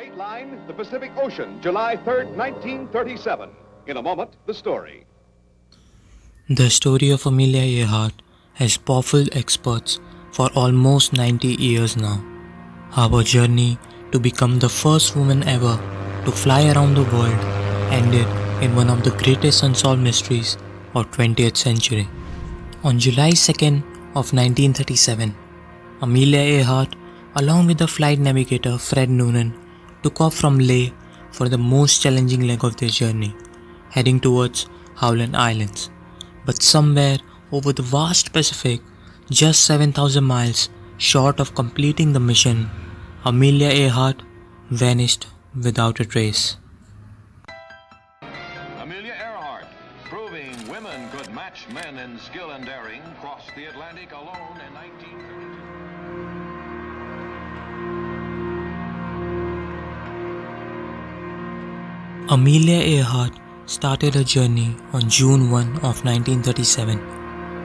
Dateline, the Pacific Ocean, July 3rd, 1937. In a moment, the story. The story of Amelia Earhart has baffled experts for almost 90 years now. Our journey to become the first woman ever to fly around the world ended in one of the greatest unsolved mysteries of 20th century. On July 2nd of 1937, Amelia Earhart, along with the flight navigator Fred Noonan, took off from Leh for the most challenging leg of their journey, heading towards Howland Islands. But somewhere over the vast Pacific, just 7,000 miles short of completing the mission, Amelia Earhart vanished without a trace. Amelia Earhart, proving women could match men in skill and daring, crossed the Atlantic alone in 1932. Amelia Earhart started her journey on June 1 of 1937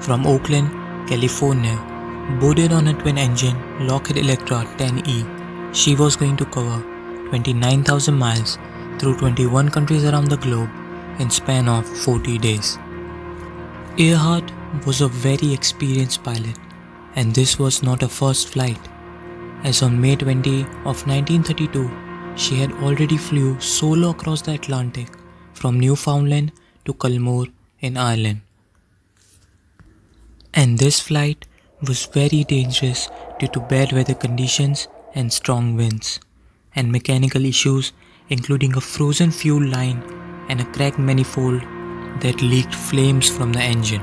from Oakland, California. Boarded on a twin-engine Lockheed Electra 10E, she was going to cover 29,000 miles through 21 countries around the globe in span of 40 days. Earhart was a very experienced pilot, and this was not her first flight, as on May 20 of 1932, she had already flew solo across the Atlantic from Newfoundland to Culmore in Ireland. And this flight was very dangerous due to bad weather conditions and strong winds, and mechanical issues including a frozen fuel line and a cracked manifold that leaked flames from the engine.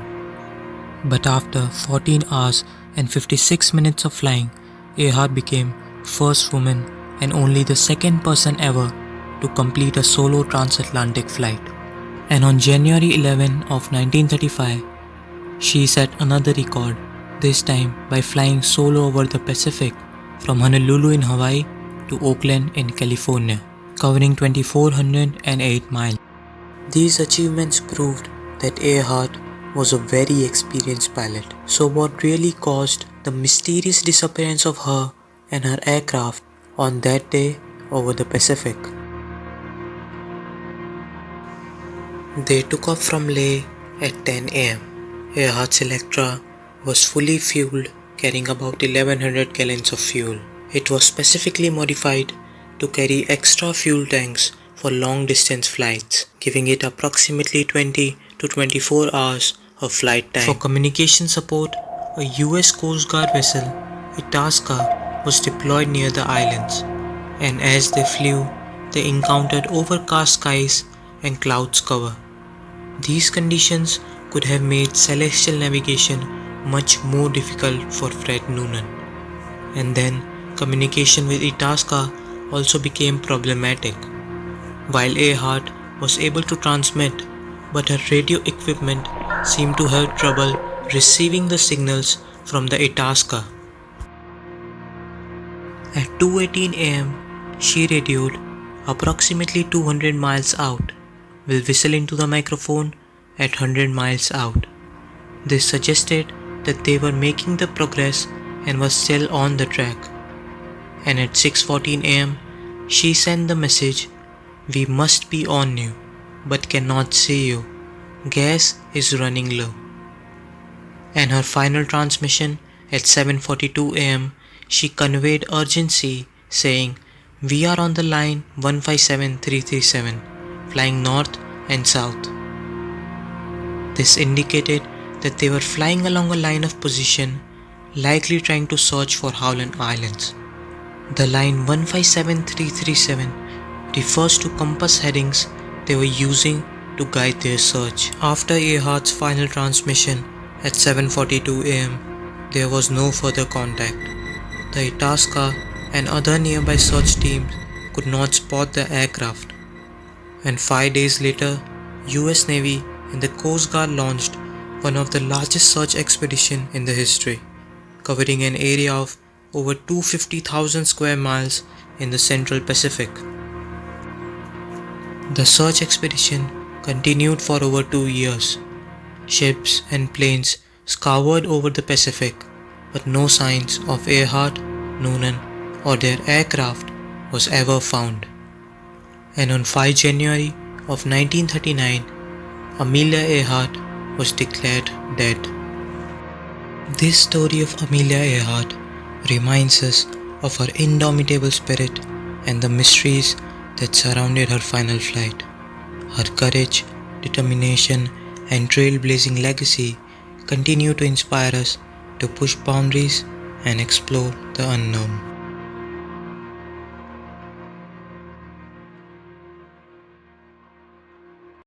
But after 14 hours and 56 minutes of flying, Earhart became first woman and only the second person ever to complete a solo transatlantic flight. And on January 11 of 1935, she set another record, this time by flying solo over the Pacific from Honolulu in Hawaii to Oakland in California, covering 2,408 miles. These achievements proved that Earhart was a very experienced pilot. So what really caused the mysterious disappearance of her and her aircraft on that day over the Pacific? They took off from Leh at 10 am. Earhart's Electra was fully fueled, carrying about 1,100 gallons of fuel. It was specifically modified to carry extra fuel tanks for long-distance flights, giving it approximately 20 to 24 hours of flight time. For communication support, a US Coast Guard vessel, Itasca, was deployed near the islands, and as they flew, they encountered overcast skies and clouds cover. These conditions could have made celestial navigation much more difficult for Fred Noonan. And then, communication with Itasca also became problematic. While Earhart was able to transmit, but her radio equipment seemed to have trouble receiving the signals from the Itasca. At 2:18 am, she radioed approximately 200 miles out, will whistle into the microphone at 100 miles out. This suggested that they were making the progress and was still on the track. And at 6:14 am, she sent the message, "We must be on you, but cannot see you. Gas is running low." And her final transmission at 7:42 am, she conveyed urgency, saying, "We are on the line 157337, flying north and south." This indicated that they were flying along a line of position, likely trying to search for Howland Islands. The line 157337 refers to compass headings they were using to guide their search. After Earhart's final transmission at 7:42 am, there was no further contact. The Itasca and other nearby search teams could not spot the aircraft. And 5 days later, US Navy and the Coast Guard launched one of the largest search expeditions in the history, covering an area of over 250,000 square miles in the Central Pacific. The search expedition continued for over 2 years. Ships and planes scoured over the Pacific, but no signs of Earhart, Noonan, or their aircraft was ever found. And on 5 January of 1939, Amelia Earhart was declared dead. This story of Amelia Earhart reminds us of her indomitable spirit and the mysteries that surrounded her final flight. Her courage, determination, and trailblazing legacy continue to inspire us to push boundaries and explore the unknown.